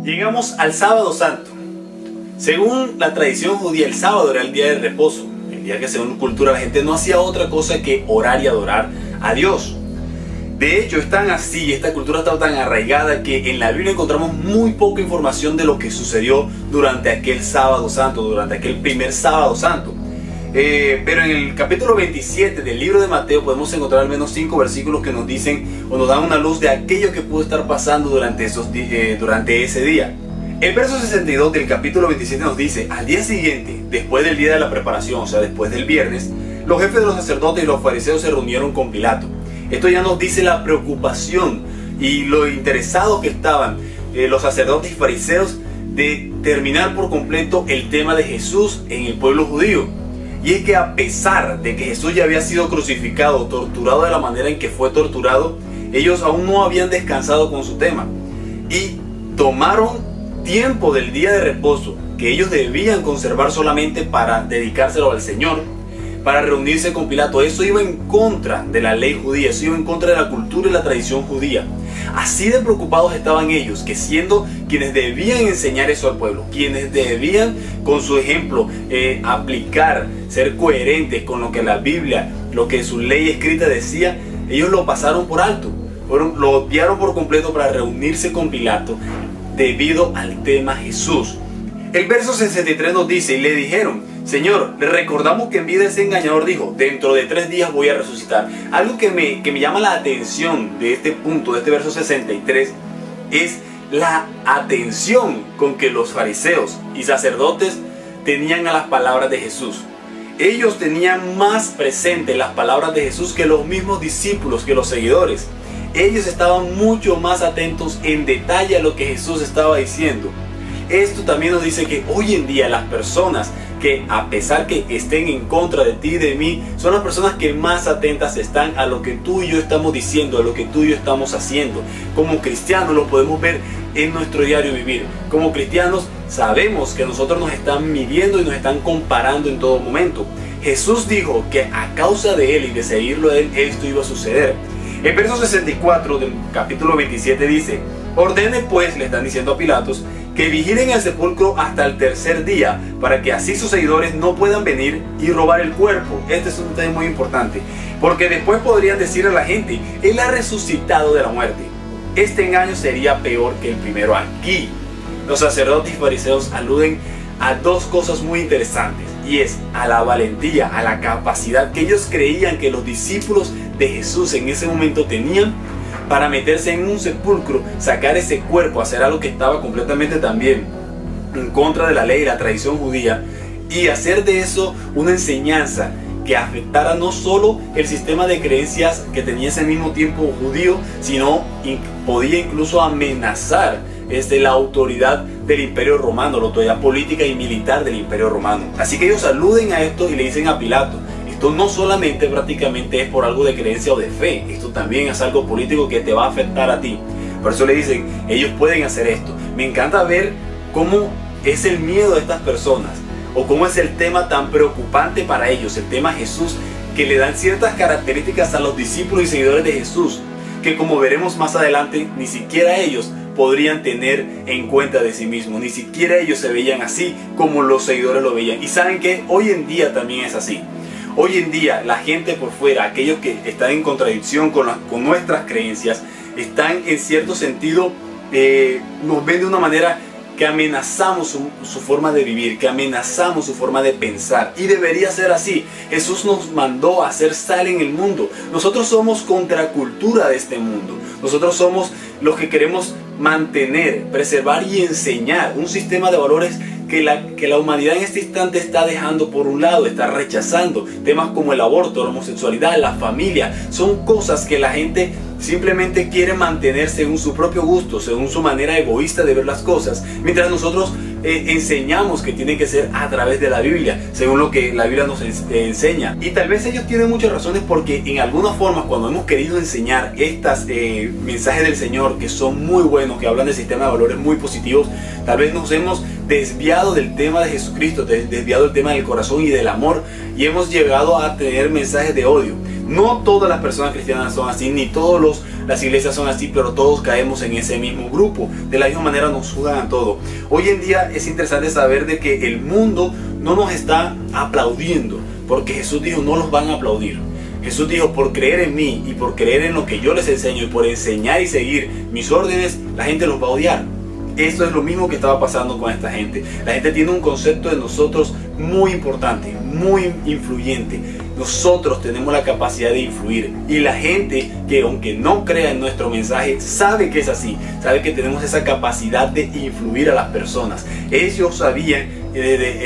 Llegamos al sábado santo. Según la tradición judía, el sábado era el día de reposo, el día que según cultura la gente no hacía otra cosa que orar y adorar a Dios. De hecho, es tan así, esta cultura está tan arraigada que en la Biblia encontramos muy poca información de lo que sucedió durante aquel sábado santo, durante aquel primer sábado santo. Pero en el capítulo 27 del libro de Mateo podemos encontrar al menos 5 versículos que nos dicen o nos dan una luz de aquello que pudo estar pasando durante ese día. El verso 62 del capítulo 27 nos dice: al día siguiente, después del día de la preparación, o sea, después del viernes, los jefes de los sacerdotes y los fariseos se reunieron con Pilato. Esto ya nos dice la preocupación y lo interesados que estaban los sacerdotes y fariseos de terminar por completo el tema de Jesús en el pueblo judío. Y es que a pesar de que Jesús ya había sido crucificado, torturado de la manera en que fue torturado, ellos aún no habían descansado con su tema. Y tomaron tiempo del día de reposo que ellos debían conservar solamente para dedicárselo al Señor, para reunirse con Pilato. Eso iba en contra de la ley judía, eso iba en contra de la cultura y la tradición judía. Así de preocupados estaban ellos, que siendo quienes debían enseñar eso al pueblo, quienes debían con su ejemplo aplicar, ser coherentes con lo que la Biblia, lo que su ley escrita decía, ellos lo pasaron por alto, lo obviaron por completo para reunirse con Pilato debido al tema Jesús. El verso 63 nos dice: y le dijeron: Señor, le recordamos que en vida ese engañador dijo, dentro de 3 días voy a resucitar. Algo que me llama la atención de este punto, de este verso 63, es la atención con que los fariseos y sacerdotes tenían a las palabras de Jesús. Ellos tenían más presente las palabras de Jesús que los mismos discípulos, que los seguidores. Ellos estaban mucho más atentos en detalle a lo que Jesús estaba diciendo. Esto también nos dice que hoy en día las personas que, a pesar que estén en contra de ti y de mí, son las personas que más atentas están a lo que tú y yo estamos diciendo, a lo que tú y yo estamos haciendo. Como cristianos lo podemos ver en nuestro diario vivir. Como cristianos sabemos que nosotros nos están midiendo y nos están comparando en todo momento. Jesús dijo que a causa de Él y de seguirlo a Él, esto iba a suceder. El verso 64 del capítulo 27 dice: ordene pues, le están diciendo a Pilatos, que vigilen el sepulcro hasta el 3er día, para que así sus seguidores no puedan venir y robar el cuerpo. Este es un tema muy importante, porque después podrían decir a la gente: Él ha resucitado de la muerte. Este engaño sería peor que el primero. Aquí los sacerdotes y fariseos aluden a 2 cosas muy interesantes, y es a la valentía, a la capacidad que ellos creían que los discípulos de Jesús en ese momento tenían para meterse en un sepulcro, sacar ese cuerpo, hacer algo que estaba completamente también en contra de la ley y la tradición judía, y hacer de eso una enseñanza que afectara no solo el sistema de creencias que tenía ese mismo tiempo judío, sino podía incluso amenazar la autoridad del Imperio Romano, la autoridad política y militar del Imperio Romano. Así que ellos aluden a esto y le dicen a Pilato: esto no solamente prácticamente es por algo de creencia o de fe, esto también es algo político que te va a afectar a ti. Por eso le dicen, ellos pueden hacer esto. Me encanta ver cómo es el miedo de estas personas, o cómo es el tema tan preocupante para ellos, el tema Jesús, que le dan ciertas características a los discípulos y seguidores de Jesús, que como veremos más adelante, ni siquiera ellos podrían tener en cuenta de sí mismos, ni siquiera ellos se veían así como los seguidores lo veían. Y saben que hoy en día también es así. Hoy en día la gente por fuera, aquellos que están en contradicción con nuestras creencias, están en cierto sentido, nos ven de una manera que amenazamos su forma de vivir, que amenazamos su forma de pensar. Y debería ser así. Jesús nos mandó a hacer sal en el mundo. Nosotros somos contracultura de este mundo. Nosotros somos los que queremos mantener, preservar y enseñar un sistema de valores que la humanidad en este instante está dejando por un lado, está rechazando. Temas como el aborto, la homosexualidad, la familia, son cosas que la gente simplemente quiere mantener según su propio gusto, según su manera egoísta de ver las cosas, mientras nosotros enseñamos que tiene que ser a través de la Biblia, según lo que la Biblia nos enseña. Y tal vez ellos tienen muchas razones, porque en algunas formas, cuando hemos querido enseñar estos mensajes del Señor, que son muy buenos, que hablan del sistema de valores muy positivos, tal vez nos hemos desviado del tema de Jesucristo, desviado del tema del corazón y del amor, y hemos llegado a tener mensajes de odio. No todas las personas cristianas son así, ni todos los las iglesias son así, pero todos caemos en ese mismo grupo. De la misma manera nos juzgan a todo. Hoy en día es interesante saber de que el mundo no nos está aplaudiendo, porque Jesús dijo, no los van a aplaudir. Jesús dijo, por creer en mí y por creer en lo que yo les enseño y por enseñar y seguir mis órdenes, la gente los va a odiar. Esto es lo mismo que estaba pasando con esta gente. La gente tiene un concepto de nosotros muy importante, muy influyente. Nosotros tenemos la capacidad de influir. Y la gente que, aunque no crea en nuestro mensaje, sabe que es así. Sabe que tenemos esa capacidad de influir a las personas. Ellos sabían,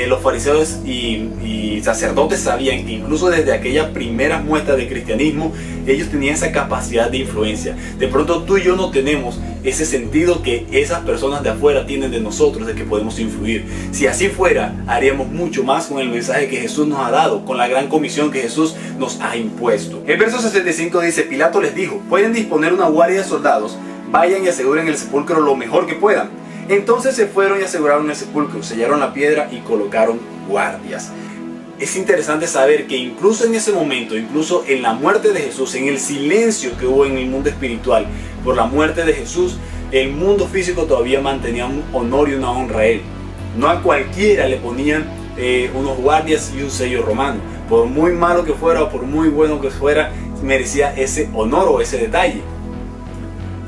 los fariseos y sacerdotes sabían que incluso desde aquellas primeras muestras de cristianismo, ellos tenían esa capacidad de influencia. De pronto tú y yo no tenemos ese sentido que esas personas de afuera tienen de nosotros, de que podemos influir. Si así fuera, haríamos mucho más con el mensaje que Jesús nos ha dado, con la gran comisión que Jesús nos ha impuesto. El verso 65 dice, Pilato les dijo, pueden disponer una guardia de soldados, vayan y aseguren el sepulcro lo mejor que puedan. Entonces se fueron y aseguraron el sepulcro, sellaron la piedra y colocaron guardias. Es interesante saber que incluso en ese momento, incluso en la muerte de Jesús, en el silencio que hubo en el mundo espiritual por la muerte de Jesús, el mundo físico todavía mantenía un honor y una honra a él. No a cualquiera le ponían unos guardias y un sello romano. Por muy malo que fuera o por muy bueno que fuera, merecía ese honor o ese detalle.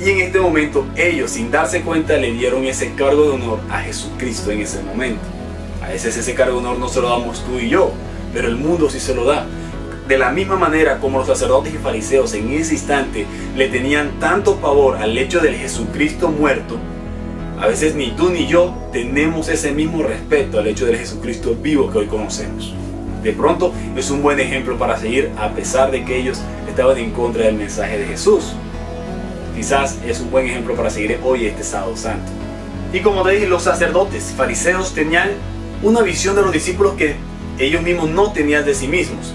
Y en este momento ellos, sin darse cuenta, le dieron ese cargo de honor a Jesucristo en ese momento. A veces ese cargo de honor no se lo damos tú y yo, pero el mundo sí se lo da. De la misma manera como los sacerdotes y fariseos en ese instante le tenían tanto pavor al hecho del Jesucristo muerto, a veces ni tú ni yo tenemos ese mismo respeto al hecho del Jesucristo vivo que hoy conocemos. De pronto es un buen ejemplo para seguir, a pesar de que ellos estaban en contra del mensaje de Jesús. Quizás es un buen ejemplo para seguir hoy este sábado santo. Y como te dije, los sacerdotes fariseos tenían una visión de los discípulos que ellos mismos no tenían de sí mismos.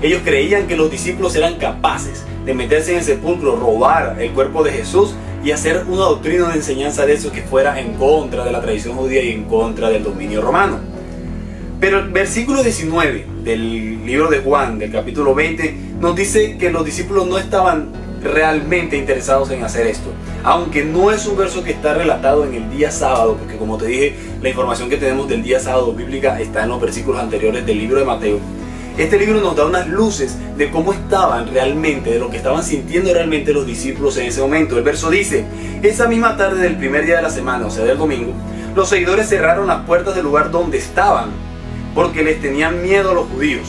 Ellos creían que los discípulos eran capaces de meterse en el sepulcro, robar el cuerpo de Jesús y hacer una doctrina de enseñanza de eso que fuera en contra de la tradición judía y en contra del dominio romano. Pero el versículo 19 del libro de Juan, del capítulo 20, nos dice que los discípulos no estaban realmente interesados en hacer esto, aunque no es un verso que está relatado en el día sábado, porque como te dije, la información que tenemos del día sábado bíblica está en los versículos anteriores del libro de Mateo. Este libro nos da unas luces de cómo estaban realmente, de lo que estaban sintiendo realmente los discípulos en ese momento. El verso dice, esa misma tarde del primer día de la semana, o sea del domingo, los seguidores cerraron las puertas del lugar donde estaban, porque les tenían miedo a los judíos.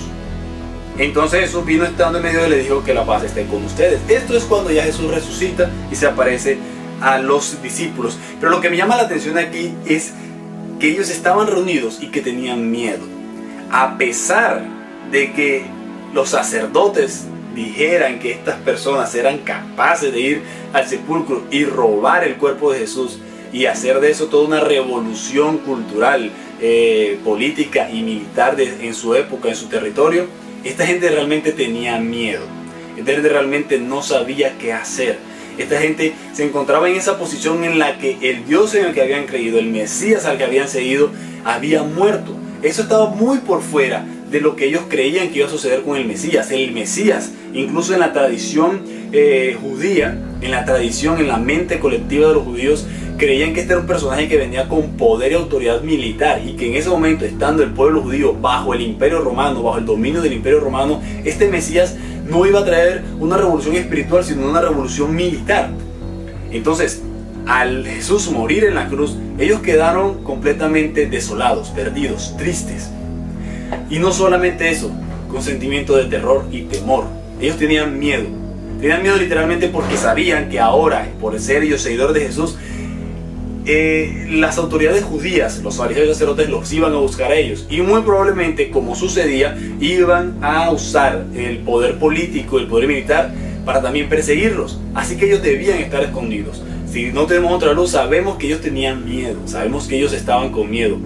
Entonces Jesús vino estando en medio y le dijo que la paz esté con ustedes. Esto es cuando ya Jesús resucita y se aparece a los discípulos. Pero lo que me llama la atención aquí es que ellos estaban reunidos y que tenían miedo. A pesar de que los sacerdotes dijeran que estas personas eran capaces de ir al sepulcro y robar el cuerpo de Jesús y hacer de eso toda una revolución cultural, política y militar en su época, en su territorio, esta gente realmente tenía miedo. Esta gente realmente no sabía qué hacer. Esta gente se encontraba en esa posición en la que el Dios en el que habían creído, el Mesías al que habían seguido, había muerto. Eso estaba muy por fuera de lo que ellos creían que iba a suceder con el Mesías. El Mesías, incluso en la tradición judía, en la tradición, en la mente colectiva de los judíos, creían que este era un personaje que venía con poder y autoridad militar, y que en ese momento, estando el pueblo judío bajo el imperio romano, bajo el dominio del imperio romano, este Mesías no iba a traer una revolución espiritual, sino una revolución militar. Entonces, al Jesús morir en la cruz, ellos quedaron completamente desolados, perdidos, tristes. Y no solamente eso, con sentimiento de terror y temor. Ellos tenían miedo. Tenían miedo literalmente porque sabían que ahora, por ser ellos seguidores de Jesús, las autoridades judías, los fariseos y sacerdotes, los iban a buscar a ellos. Y muy probablemente, como sucedía, iban a usar el poder político, el poder militar, para también perseguirlos. Así que ellos debían estar escondidos. Si no tenemos otra luz, sabemos que ellos tenían miedo, sabemos que ellos estaban con miedo.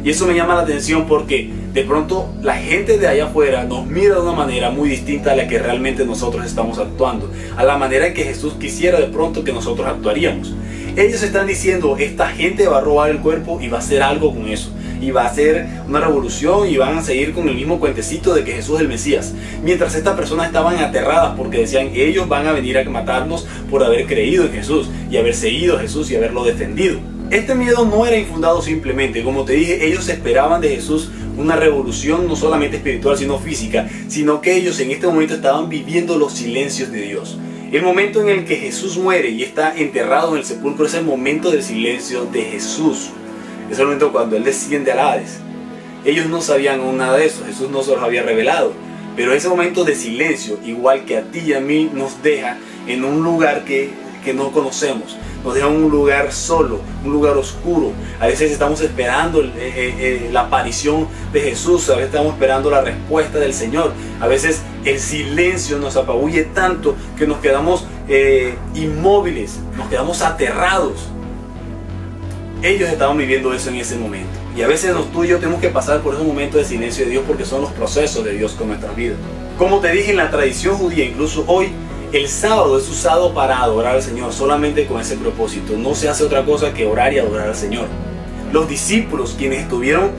Y eso me llama la atención porque de pronto la gente de allá afuera nos mira de una manera muy distinta a la que realmente nosotros estamos actuando, a la manera en que Jesús quisiera de pronto que nosotros actuaríamos. Ellos están diciendo, esta gente va a robar el cuerpo y va a hacer algo con eso. y va a ser una revolución y van a seguir con el mismo cuentecito de que Jesús es el Mesías. Mientras estas personas estaban aterradas porque decían que ellos van a venir a matarnos por haber creído en Jesús y haber seguido a Jesús y haberlo defendido. Este miedo no era infundado simplemente, como te dije, ellos esperaban de Jesús una revolución no solamente espiritual sino física, sino que ellos en este momento estaban viviendo los silencios de Dios. El momento en el que Jesús muere y está enterrado en el sepulcro es el momento del silencio de Jesús. Es el momento cuando Él desciende al Hades. Ellos no sabían aún nada de eso, Jesús no se los había revelado. Pero ese momento de silencio, igual que a ti y a mí, nos deja en un lugar que no conocemos. Nos deja en un lugar solo, un lugar oscuro. A veces estamos esperando la aparición de Jesús, a veces estamos esperando la respuesta del Señor. A veces el silencio nos apabulle tanto que nos quedamos inmóviles, nos quedamos aterrados. Ellos estaban viviendo eso en ese momento. Y a veces tú y yo tenemos que pasar por esos momentos de silencio de Dios porque son los procesos de Dios con nuestras vidas. Como te dije, en la tradición judía, incluso hoy, el sábado es usado para adorar al Señor, solamente con ese propósito. No se hace otra cosa que orar y adorar al Señor. Los discípulos, quienes estuvieron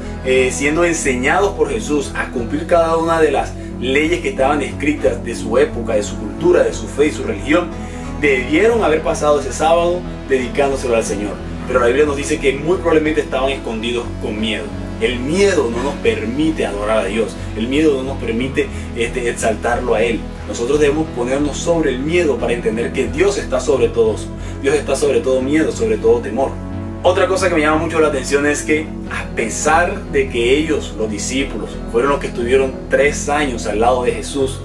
siendo enseñados por Jesús a cumplir cada una de las leyes que estaban escritas de su época, de su cultura, de su fe y su religión, debieron haber pasado ese sábado dedicándoselo al Señor. Pero la Biblia nos dice que muy probablemente estaban escondidos con miedo. El miedo no nos permite adorar a Dios. El miedo no nos permite exaltarlo a Él. Nosotros debemos ponernos sobre el miedo para entender que Dios está sobre todos. Dios está sobre todo miedo, sobre todo temor. Otra cosa que me llama mucho la atención es que a pesar de que ellos, los discípulos, fueron los que estuvieron 3 años al lado de Jesús,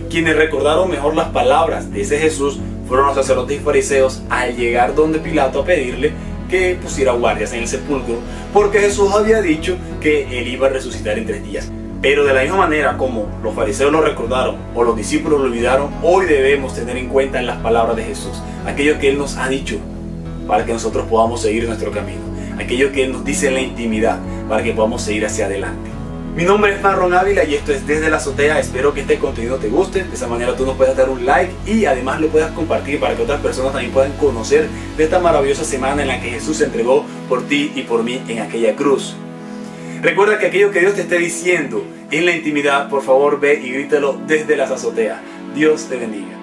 quienes recordaron mejor las palabras de ese Jesús fueron los sacerdotes y fariseos al llegar donde Pilato a pedirle que pusiera guardias en el sepulcro, porque Jesús había dicho que Él iba a resucitar en 3 días. Pero de la misma manera como los fariseos lo recordaron o los discípulos lo olvidaron, hoy debemos tener en cuenta en las palabras de Jesús aquello que Él nos ha dicho para que nosotros podamos seguir nuestro camino, aquello que Él nos dice en la intimidad para que podamos seguir hacia adelante. Mi nombre es Marlon Ávila y esto es Desde la Azotea. Espero que este contenido te guste. De esa manera tú nos puedas dar un like y además lo puedas compartir para que otras personas también puedan conocer de esta maravillosa semana en la que Jesús se entregó por ti y por mí en aquella cruz. Recuerda que aquello que Dios te esté diciendo en la intimidad, por favor ve y grítalo desde las azoteas. Dios te bendiga.